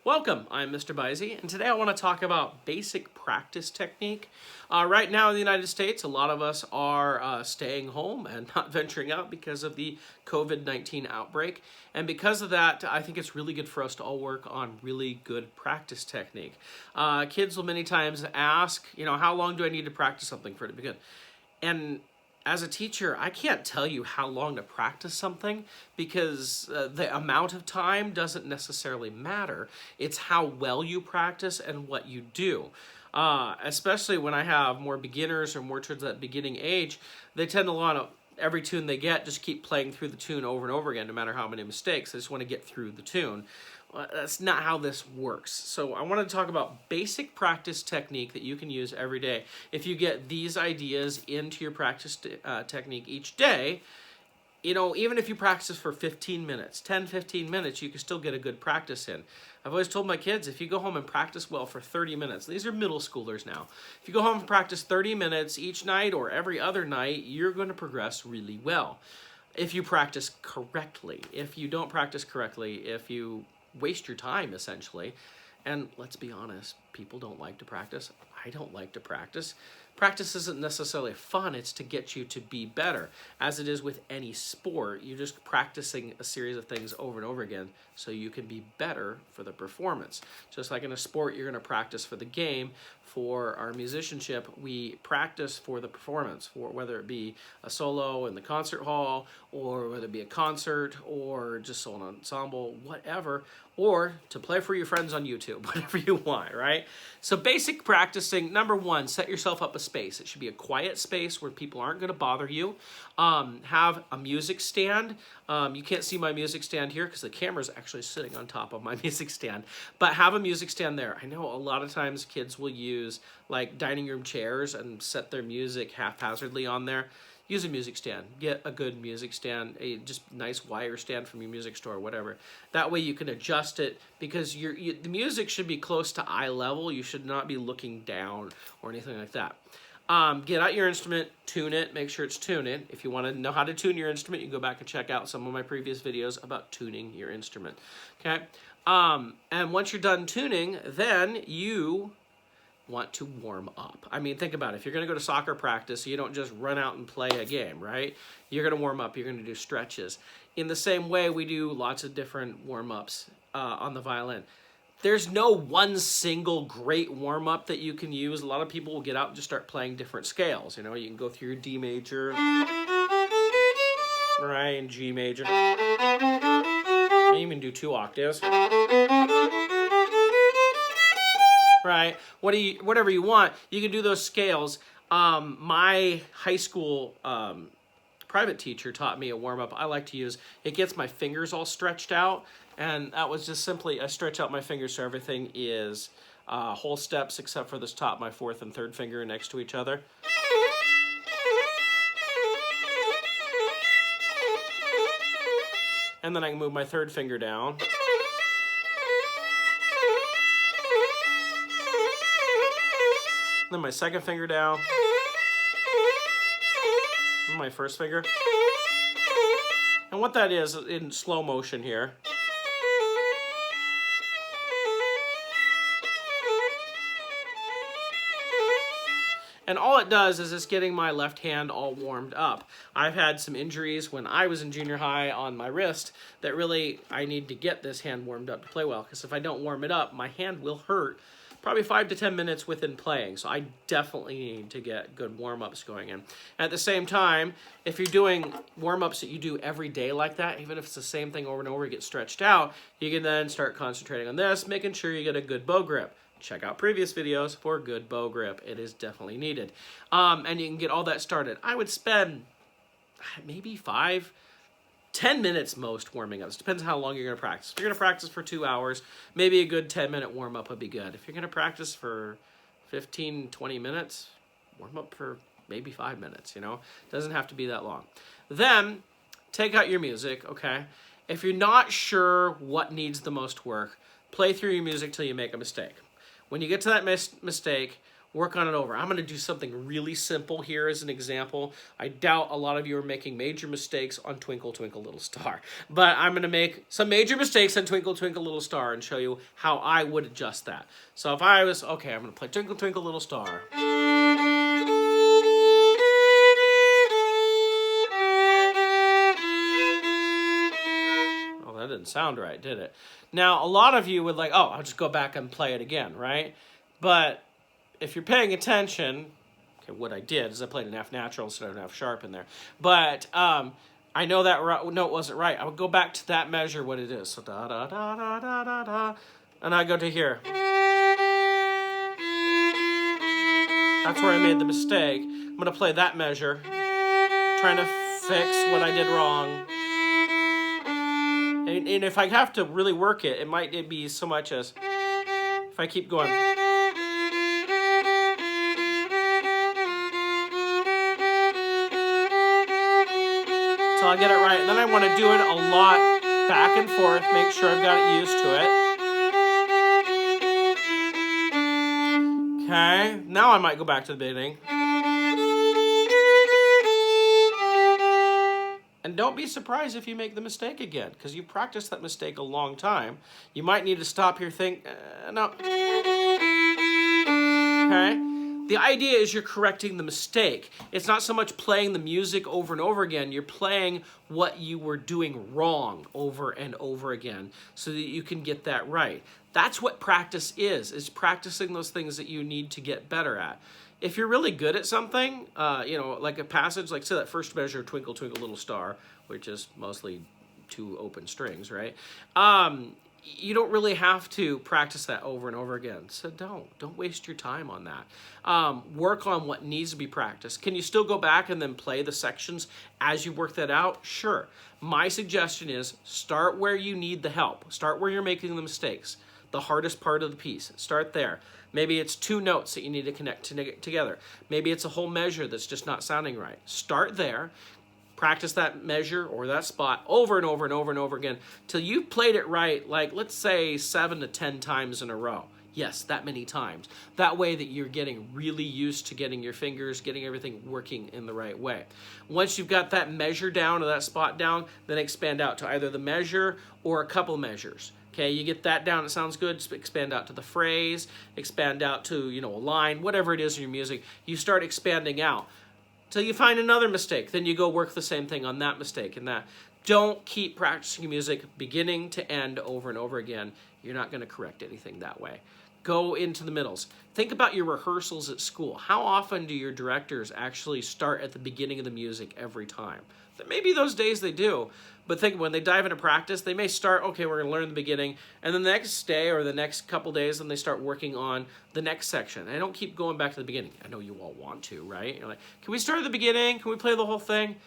Welcome, I'm Mr. Bizey, and today I want to talk about basic practice technique. Right now in the United States, a lot of us are staying home and not venturing out because of the COVID-19 outbreak. And because of that, I think it's really good for us to all work on really good practice technique. Kids will many times ask, how long do I need to practice something for it to be good? And as a teacher, I can't tell you how long to practice something because the amount of time doesn't necessarily matter. It's how well you practice and what you do. Especially when I have more beginners or more towards that beginning age, they tend to want to, every tune they get, just keep playing through the tune over and over again, no matter how many mistakes. They just want to get through the tune. That's not how this works. So I want to talk about basic practice technique that you can use every day. If you get these ideas into your practice technique each day, even if you practice for 15 minutes, 10, 15 minutes, you can still get a good practice in. I've always told my kids, if you go home and practice well for 30 minutes, these are middle schoolers now, if you go home and practice 30 minutes each night or every other night, you're going to progress really well. If you practice correctly. If you don't practice correctly, if you waste your time, essentially. And let's be honest, people don't like to practice. I don't like to practice. Practice isn't necessarily fun, it's to get you to be better. As it is with any sport, you're just practicing a series of things over and over again so you can be better for the performance. Just like in a sport, you're going to practice for the game. For our musicianship, we practice for the performance, for whether it be a solo in the concert hall, or whether it be a concert, or just solo ensemble, whatever, or to play for your friends on YouTube, whatever you want, right? So basic practicing, number one, set yourself up a space. It should be a quiet space where people aren't going to bother you. Have a music stand. You can't see my music stand here because the camera's actually sitting on top of my music stand, but have a music stand there. I know a lot of times kids will use like dining room chairs and set their music haphazardly on there. Use a music stand. Get a good music stand, a just nice wire stand from your music store, whatever. That way you can adjust it because the music should be close to eye level. You should not be looking down or anything like that. Get out your instrument, tune it, make sure it's tuning. If you want to know how to tune your instrument, you can go back and check out some of my previous videos about tuning your instrument. Okay? And once you're done tuning, then you want to warm up. I mean, think about it. If you're going to go to soccer practice, you don't just run out and play a game, right? You're going to warm up. You're going to do stretches. In the same way, we do lots of different warm-ups on the violin. There's no one single great warm-up that you can use. A lot of people will get out and just start playing different scales. You can go through your D major, right, and G major. You can even do 2 octaves. Right, whatever you want, you can do those scales. My high school private teacher taught me a warm-up I like to use. It gets my fingers all stretched out, and that was just simply, I stretch out my fingers so everything is whole steps except for this top, my 4th and 3rd finger next to each other. And then I can move my 3rd finger down. Then my 2nd finger down, and my 1st finger. And what that is in slow motion here. And all it does is it's getting my left hand all warmed up. I've had some injuries when I was in junior high on my wrist that really I need to get this hand warmed up to play well, because if I don't warm it up, my hand will hurt probably 5 to 10 minutes within playing. So I definitely need to get good warm-ups going in. At the same time, if you're doing warm-ups that you do every day like that, even if it's the same thing over and over, get stretched out, you can then start concentrating on this, making sure you get a good bow grip. Check out previous videos for good bow grip. It is definitely needed. And you can get all that started. I would spend maybe 10 minutes most warming up. It depends on how long you're going to practice. If you're going to practice for 2 hours, maybe a good 10-minute warm-up would be good. If you're going to practice for 15, 20 minutes, warm up for maybe 5 minutes, It doesn't have to be that long. Then, take out your music, okay? If you're not sure what needs the most work, play through your music till you make a mistake. When you get to that mistake, work on it over. I'm going to do something really simple here as an example. I doubt a lot of you are making major mistakes on Twinkle Twinkle Little Star, but I'm going to make some major mistakes on Twinkle Twinkle Little Star and show you how I would adjust that. So if I was, okay, I'm going to play Twinkle Twinkle Little Star. Oh, that didn't sound right, did it? Now, a lot of you would like, oh, I'll just go back and play it again, right? But if you're paying attention, okay, what I did is I played an F natural instead of an F sharp in there. But I know that note wasn't right. I would go back to that measure, what it is. So da da da da da da da, and I go to here. That's where I made the mistake. I'm gonna play that measure, trying to fix what I did wrong. And if I have to really work it, it might be so much as if I keep going. So I'll get it right. And then I want to do it a lot back and forth, make sure I've got it used to it. Okay, now I might go back to the beginning. And don't be surprised if you make the mistake again, because you practiced that mistake a long time. You might need to stop here, think, no. Okay? The idea is you're correcting the mistake. It's not so much playing the music over and over again. You're playing what you were doing wrong over and over again so that you can get that right. That's what practice is practicing those things that you need to get better at. If you're really good at something, like a passage, like say that first measure, Twinkle, Twinkle, Little Star, which is mostly 2 open strings, right? You don't really have to practice that over and over again. So don't waste your time on that. Work on what needs to be practiced. Can you still go back and then play the sections as you work that out? Sure. My suggestion is start where you need the help. Start where you're making the mistakes. The hardest part of the piece. Start there. Maybe it's 2 notes that you need to connect together. Maybe it's a whole measure that's just not sounding right. Start there. Practice that measure or that spot over and over and over and over again till you've played it right, like let's say 7 to 10 times in a row. Yes, that many times. That way that you're getting really used to getting your fingers, getting everything working in the right way. Once you've got that measure down or that spot down, then expand out to either the measure or a couple measures. Okay, you get that down, it sounds good, expand out to the phrase, expand out to, a line, whatever it is in your music. You start expanding out till you find another mistake. Then you go work the same thing on that mistake and that. Don't keep practicing music beginning to end over and over again. You're not going to correct anything that way. Go into the middles. Think about your rehearsals at school. How often do your directors actually start at the beginning of the music every time? Maybe those days they do, but think when they dive into practice, they may start, okay, we're going to learn the beginning, and then the next day or the next couple days, then they start working on the next section. And I don't keep going back to the beginning. I know you all want to, right? You're like, can we start at the beginning? Can we play the whole thing?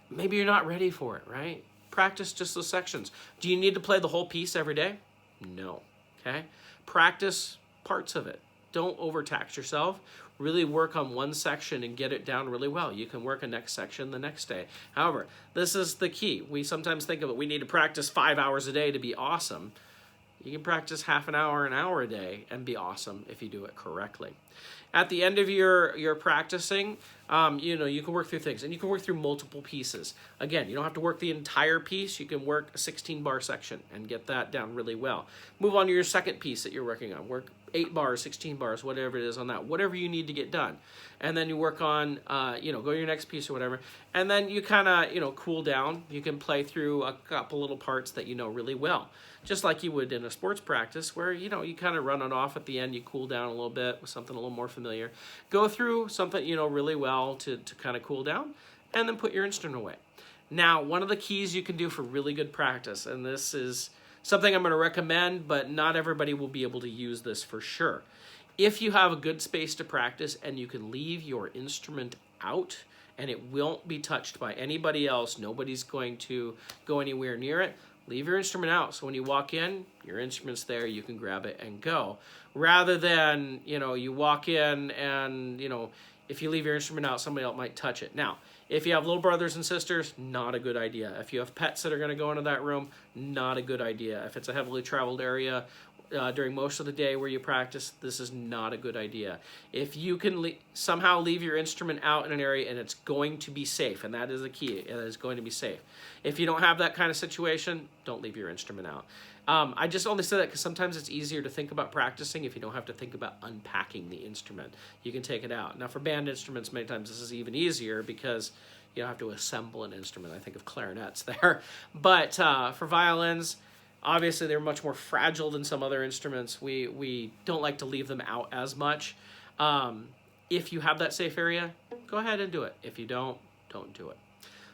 Maybe you're not ready for it, right? Practice just those sections. Do you need to play the whole piece every day? No, okay? Practice parts of it. Don't overtax yourself. Really work on one section and get it down really well. You can work a next section the next day. However, this is the key. We sometimes think of it, we need to practice 5 hours a day to be awesome. You can practice half an hour a day and be awesome if you do it correctly. At the end of your practicing, you can work through things, and you can work through multiple pieces. Again, you don't have to work the entire piece. You can work a 16-bar section and get that down really well. Move on to your second piece that you're working on. Work 8 bars, 16 bars, whatever it is on that, whatever you need to get done. And then you work on, go to your next piece or whatever. And then you kind of, cool down. You can play through a couple little parts that you know really well. Just like you would in a sports practice where, you kind of run it off at the end. You cool down a little bit with something a little more familiar. Go through something you know really well to kind of cool down, and then put your instrument away. Now, one of the keys you can do for really good practice, and this is something I'm going to recommend, but not everybody will be able to use this for sure. If you have a good space to practice and you can leave your instrument out and it won't be touched by anybody else, nobody's going to go anywhere near it, leave your instrument out. So when you walk in, your instrument's there, you can grab it and go. Rather than, you walk in and, if you leave your instrument out, somebody else might touch it. Now, if you have little brothers and sisters, not a good idea. If you have pets that are going to go into that room, not a good idea. If it's a heavily traveled area, during most of the day where you practice, this is not a good idea. If you can somehow leave your instrument out in an area and it's going to be safe, and that is the key, it is going to be safe. If you don't have that kind of situation, don't leave your instrument out. I just only say that because sometimes it's easier to think about practicing if you don't have to think about unpacking the instrument. You can take it out. Now for band instruments, many times this is even easier because you don't have to assemble an instrument. I think of clarinets there. But for violins, obviously they're much more fragile than some other instruments. We don't like to leave them out as much. If you have that safe area, go ahead and do it. If you don't do it.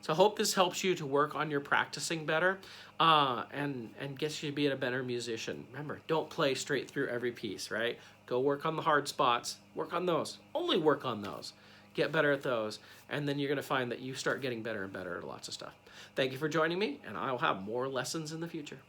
So I hope this helps you to work on your practicing better and gets you to be a better musician. Remember, don't play straight through every piece, right? Go work on the hard spots. Work on those. Only work on those. Get better at those. And then you're going to find that you start getting better and better at lots of stuff. Thank you for joining me, and I'll have more lessons in the future.